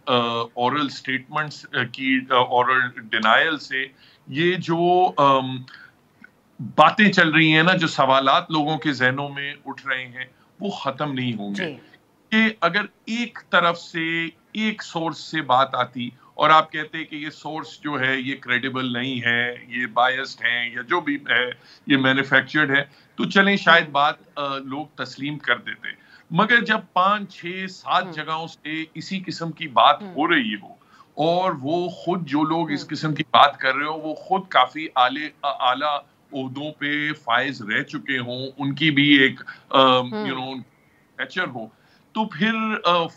ओरल स्टेटमेंट्स की ओरल डिनायल से ये जो बातें चल रही हैं ना, जो सवालात लोगों के जहनों में उठ रहे हैं वो खत्म नहीं होंगे। कि अगर एक तरफ से एक सोर्स से बात आती और आप कहते हैं कि ये सोर्स जो है ये क्रेडिबल नहीं है, ये बायस्ड है या जो भी है ये मैन्युफैक्चर्ड है, तो चलें शायद बात लोग तस्लीम कर देते। मगर जब 5, 6, 7 जगहों से इसी किस्म की बात हो रही हो और वो खुद जो लोग इस किस्म की बात कर रहे हो वो खुद काफी आला ओहदों पे फाइज रह चुके हों, उनकी भी एक नेचर हो, तो फिर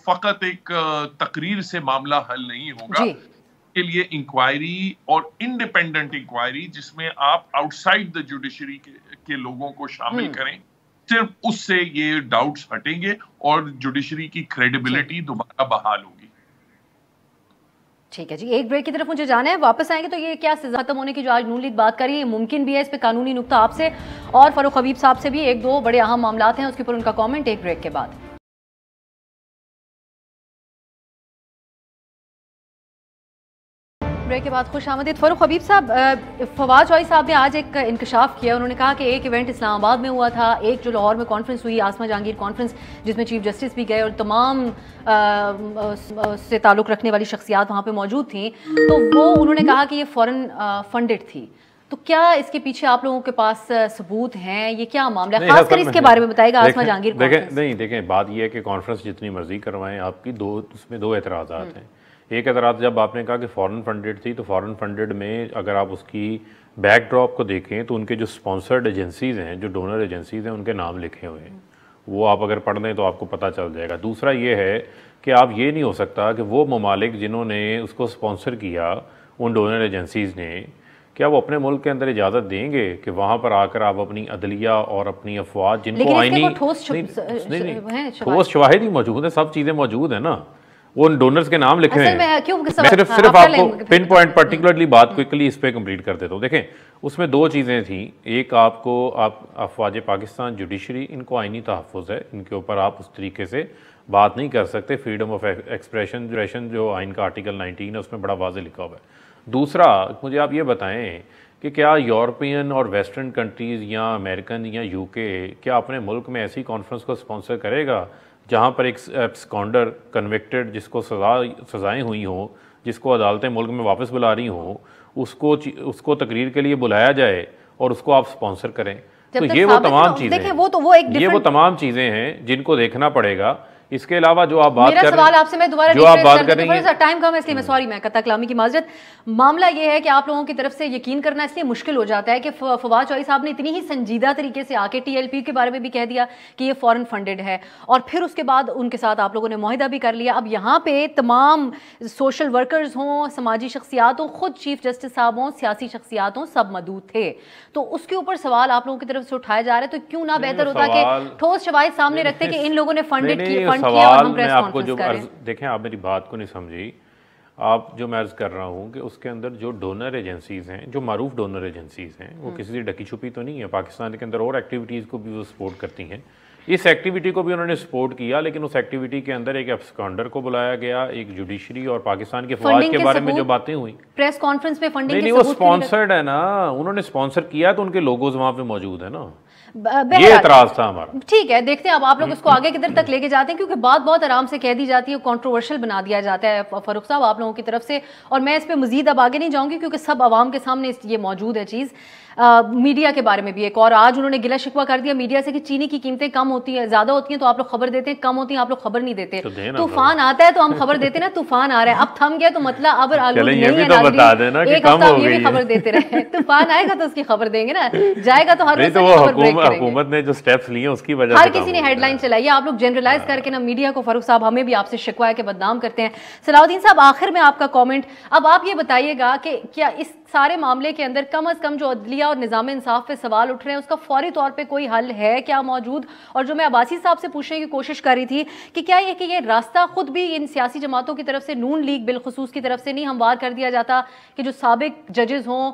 फकत एक तकरीर से मामला हल नहीं होगा। के लिए इंक्वायरी और इंडिपेंडेंट इंक्वायरी जिसमें आप आउटसाइड द जुडिशरी के लोगों को शामिल करें, सिर्फ उससे ये डाउट्स हटेंगे और जुडिशरी की क्रेडिबिलिटी दोबारा बहाल होगी। ठीक है जी, एक ब्रेक की तरफ मुझे जाना है, वापस आएंगे तो ये क्या सजा खत्म होने की जो आज नून लीग बात करी है मुमकिन भी है, इस पे कानूनी नुक्ता आपसे और फरूख हबीब साहब से भी एक दो बड़े अहम मामला हैं उसके ऊपर उनका कमेंट एक ब्रेक के बाद। ब्रेक के बाद खुश आमदीद। फरूख हबीब साहब, फवाद चौधरी साहब ने आज एक इंकशाफ किया। उन्होंने कहा कि एक इवेंट इस्लामाबाद में हुआ था, एक जो लाहौर में कॉन्फ्रेंस हुई आसमा जहांगीर कॉन्फ्रेंस, जिसमें चीफ जस्टिस भी गए और तमाम से ताल्लुक़ रखने वाली शख्सियात वहाँ पे मौजूद थी, तो वो उन्होंने कहा कि ये फ़ॉरेन फंडेड थी। तो क्या इसके पीछे आप लोगों के पास सबूत हैं? ये क्या मामला है, खासकर इसके बारे में बताएगा आसमा जहांगीर कॉन्फ्रेंस। देखें बात यह है कि कॉन्फ्रेंस जितनी मर्जी करवाएं आपकी, उसमें दो एतराज़ात हैं। एक एतराज़ जब आपने कहा कि फ़ॉरेन फंडेड थी, तो फ़ॉरेन फंडेड में अगर आप उसकी बैकड्रॉप को देखें तो उनके जो स्पॉन्सर्ड एजेंसीज़ हैं, जो डोनर एजेंसीज़ हैं, उनके नाम लिखे हुए हैं। वो आप अगर पढ़ दें तो आपको पता चल जाएगा। दूसरा ये है कि आप ये नहीं हो सकता कि वो ममालिक जिन्होंने उसको स्पॉन्सर किया, उन डोनर एजेंसीज़ ने, क्या वो अपने मुल्क के अंदर इजाज़त देंगे कि वहाँ पर आकर आप अपनी अदलिया और अपनी अफवाज जिनको आईनी ठोस शवाहिद ही मौजूद है, सब चीज़ें मौजूद है ना, वो उन डोनर्स के नाम लिखे हैं। मैं सिर्फ आपको पिन पॉइंट पर्टिकुलरली बात क्विकली इस पे कंप्लीट कर देता हूँ। देखें, उसमें दो चीज़ें थी। एक, आपको आप अफवाज पाकिस्तान जुडिशरी, इनको आईनी तहफ़्फ़ुज़ है, इनके ऊपर आप उस तरीके से बात नहीं कर सकते। फ्रीडम ऑफ एक्सप्रेशन जो आइन का आर्टिकल 19 है उसमें बड़ा वाज़ेह लिखा हुआ है। दूसरा, मुझे आप ये बताएं कि क्या यूरोपियन और वेस्टर्न कंट्रीज़ या अमेरिकन या यूके क्या अपने मुल्क में ऐसी कॉन्फ्रेंस को स्पॉन्सर करेगा जहाँ पर एक एब्सकॉन्डर कन्विक्टेड, जिसको सज़ाएँ हुई हों, जिसको अदालतें मुल्क में वापस बुला रही हों, उसको तकरीर के लिए बुलाया जाए और उसको आप स्पॉन्सर करें? तो ये वो तमाम चीज़ें हैं, ये वो तमाम चीज़ें हैं जिनको देखना पड़ेगा। इसके अलावा जो आप बात कर रहे हैं, सवाल आपसे मैं दोबारा जो आप बात कर रही हैं, टाइम कम है इसलिए मैं सॉरी, मैं कता कलामी की माजरत। मामला ये है कि आप लोगों की तरफ से यकीन करना इसलिए मुश्किल हो जाता है कि फवाद चौधरी साहब ने इतनी ही संजीदा तरीके से आके TLP के बारे में भी कह दिया कि ये फॉरेन फंडेड है, और फिर उसके बाद उनके साथ आप लोगों ने मुआहिदा भी कर लिया। अब यहाँ पे तमाम सोशल वर्कर्स हों, समाजी शख्सियात हों, खुद चीफ जस्टिस साहब हों, सियासी शख्सियात हों, सब मौजूद थे। तो उसके ऊपर सवाल आप लोगों की तरफ से उठाया जा रहा है, तो क्यों ना बेहतर होता कि ठोस शवाहिद सामने रखते कि इन लोगों ने फंड किया और हम प्रेस आपको जो देखें, आप मेरी बात को नहीं समझी। आप जो मैं अर्ज कर रहा हूँ कि उसके अंदर जो डोनर एजेंसीज़ हैं, जो मारूफ डोनर एजेंसीज़ हैं, वो किसी से ढकी छुपी तो नहीं है। पाकिस्तान के अंदर और एक्टिविटीज़ को भी वो सपोर्ट करती हैं। इस एक्टिविटी को भी उन्होंने सपोर्ट किया, लेकिन उस एक्टिविटी के अंदर एक एब्सकॉन्डर को बुलाया गया, एक जुडिशरी और पाकिस्तान के फौज के बारे में जो बातें हुई प्रेस कॉन्फ्रेंस में फंडिंग नहीं, वो स्पॉन्सर्ड है ना, उन्होंने स्पॉन्सर किया तो उनके लोगोज वहाँ पे मौजूद है ना। ये एतराज था हमारा। ठीक है, देखते हैं अब आप लोग इसको आगे किधर तक लेके जाते हैं, क्योंकि बात बहुत आराम से कह दी जाती है, कंट्रोवर्शियल बना दिया जाता है फारूक साहब आप लोगों की तरफ से, और मैं इस पे मजीद अब आगे नहीं जाऊंगी क्योंकि सब आवाम के सामने ये मौजूद है चीज़। मीडिया के बारे में भी एक और आज उन्होंने गिला शिकवा कर दिया मीडिया से कि चीनी की कीमतें कम होती है, ज्यादा होती हैं तो आप लोग खबर देते हैं, कम होती हैं आप लोग खबर नहीं देते। तूफान आता है तो हम खबर देते ना, तूफान आ रहा है, अब थम गया तो मतलब अब आलूद नहीं है, एक हफ्ता ये भी खबर देते रहे। तूफान आएगा तो उसकी खबर देंगे ना, जाएगा तो हर हुकूमत ने जो स्टेप्स लिए उसकी वजह से हर किसी ने हेडलाइन चलाई है। आप लोग जनरलाइज करके ना मीडिया को, फारूक साहब हमें भी आपसे शिकवा है कि बदनाम करते हैं। सलाउद्दीन साहब, आखिर में आपका कमेंट, अब आप ये बताइएगा कि क्या इस सारे मामले के अंदर कम अज कम जो अदलिया और निज़ाम इंसाफ पे सवाल उठ रहे हैं उसका फौरी तौर पे कोई हल है क्या मौजूद? और जो मैं अब्बासी साहब से पूछने की कोशिश कर रही थी कि क्या ये कि ये रास्ता खुद भी इन सियासी जमातों की तरफ से, नून लीग बिलखुसूस की तरफ से नहीं हमवार कर दिया जाता कि जो साबिक जजेस हों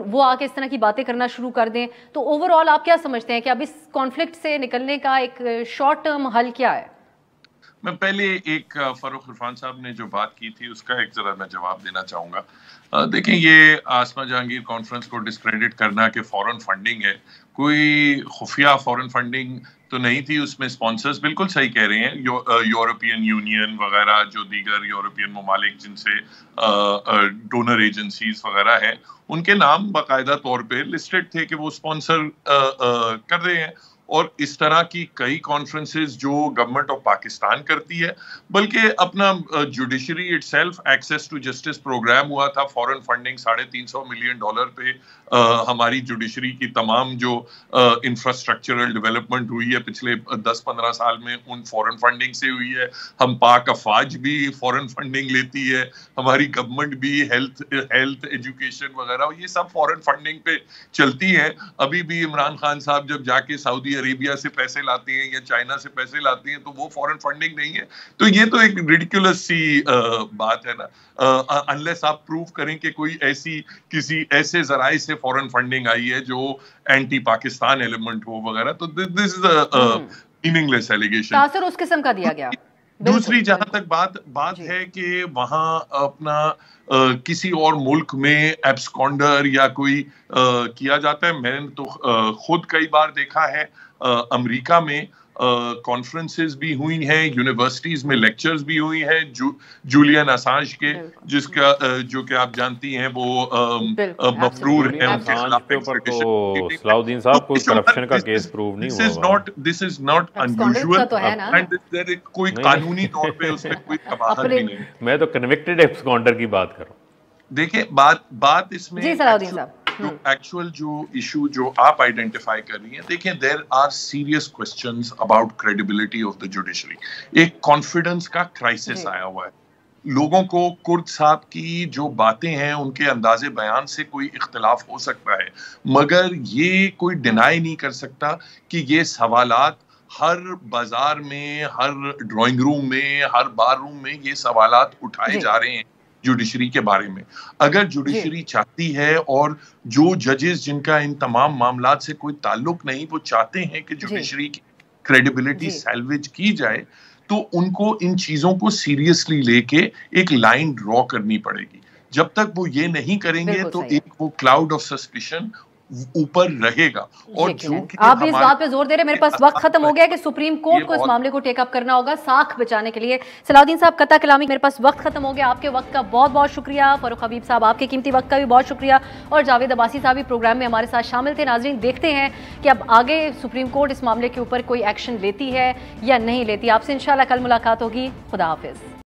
वो आके इस तरह की बातें करना शुरू कर दें? तो ओवरऑल आप क्या समझते हैं कि अब इस कॉन्फ्लिक्ट से निकलने का एक शॉर्ट टर्म हल क्या है? मैं पहले एक फारूक इरफान साहब ने जो बात की थी उसका एक जरा मैं जवाब देना चाहूँगा। देखें, ये आसमा जहांगीर कॉन्फ्रेंस को डिस्क्रेडिट करना कि फॉरेन फंडिंग है, कोई खुफिया फॉरेन फंडिंग तो नहीं थी उसमें। स्पॉन्सर्स बिल्कुल सही कह रहे हैं, यूरोपियन यूनियन वगैरह जो दीगर यूरोपियन ममालिक जिनसे डोनर एजेंसीज वगैरह हैं, उनके नाम बाकायदा तौर पे लिस्टेड थे कि वो स्पॉन्सर कर रहे हैं। और इस तरह की कई कॉन्फ्रेंसेस जो गवर्नमेंट ऑफ पाकिस्तान करती है, बल्कि अपना judiciary itself access to justice program हुआ था, फॉरेन फंडिंग $350 मिलियन पे हमारी जुडिशरी की तमाम जो इंफ्रास्ट्रक्चरल डेवलपमेंट हुई है पिछले 10-15 साल में उन फॉरेन फंडिंग से हुई है। हम पाक अफवाज भी फॉरेन फंडिंग लेती है, हमारी गवर्नमेंट भी हेल्थ एजुकेशन वगैरह ये सब फॉरेन फंडिंग पे चलती है। अभी भी इमरान खान साहब जब जाके सऊदी अरेबिया से पैसे लाते हैं या चाइना से पैसे लाते हैं तो वो फॉरेन फंडिंग नहीं है। तो ये तो एक रिडिकुलस सी बात है ना, अनलेस आप प्रूव करें कि कोई किसी ऐसे जराए से फॉरेन फंडिंग आई है जो एंटी पाकिस्तान एलिमेंट हो वगैरह, तो this is a meaningless allegation. तासर उस किस्म का दिया गया। दूसरी जहां तक बात है कि वहां अपना किसी और मुल्क में एब्सकॉन्डर या कोई किया जाता है, मैंने तो खुद कई बार देखा है अमेरिका में कॉन्फ्रेंसेस भी हुई हैं, यूनिवर्सिटीज में लेक्चर्स भी हुई हैं जूलियन असांज के, जिसका जो कि आप जानती हैं वो मफरूर है उनके खिलाफ एक्सट्रैडिशन। सलाउद्दीन साहब कोई करप्शन का केस प्रूव नहीं हुआ। This is not unusual and there कोई कानूनी तौर पे उसमें कोई कबाहत भी नहीं। मैं तो कन्विक्टेड एब्सकॉन्डर की बात कर रहा हूं। देखिए बात इसमें जी सलाउद्दीन साहब जो एक्चुअल जो इशू जो आप आइडेंटिफाई कर रही हैं, देखें there are serious questions about credibility of the judiciary. एक कॉन्फिडेंस का क्राइसिस आया हुआ है। लोगों को कुर्द साहब की जो बातें हैं उनके अंदाजे बयान से कोई इख्तिलाफ हो सकता है, मगर ये कोई डिनाई नहीं कर सकता कि ये सवालात हर बाजार में, हर ड्राइंग रूम में, हर बार रूम में ये सवालात उठाए जा रहे हैं जुडिशरी के बारे में। अगर जुडिशरी चाहती है और जो जजेस जिनका इन तमाम मामलात से कोई ताल्लुक नहीं, वो चाहते हैं कि जुडिशरी की क्रेडिबिलिटी सैल्वेज की जाए, तो उनको इन चीजों को सीरियसली लेके एक लाइन ड्रॉ करनी पड़ेगी। जब तक वो ये नहीं करेंगे तो एक वो क्लाउड ऑफ सस्पिशन ऊपर रहेगा। और जो आप भी इस बात पे जोर दे रहे हैं, मेरे पास वक्त खत्म हो गया कि सुप्रीम कोर्ट को इस मामले को टेकअप करना होगा साख बचाने के लिए। सलाउद्दीन साहब, कता कलामी, मेरे पास वक्त खत्म हो गया। आपके वक्त का बहुत बहुत शुक्रिया। फरूख हबीब साहब, आपके कीमती वक्त का भी बहुत शुक्रिया। और जावेद अब्बासी साहब भी प्रोग्राम में हमारे साथ शामिल थे। नाजरीन, देखते हैं कि अब आगे सुप्रीम कोर्ट इस मामले के ऊपर कोई एक्शन लेती है या नहीं लेती। आपसे इंशाल्लाह कल मुलाकात होगी। खुदा हाफिज।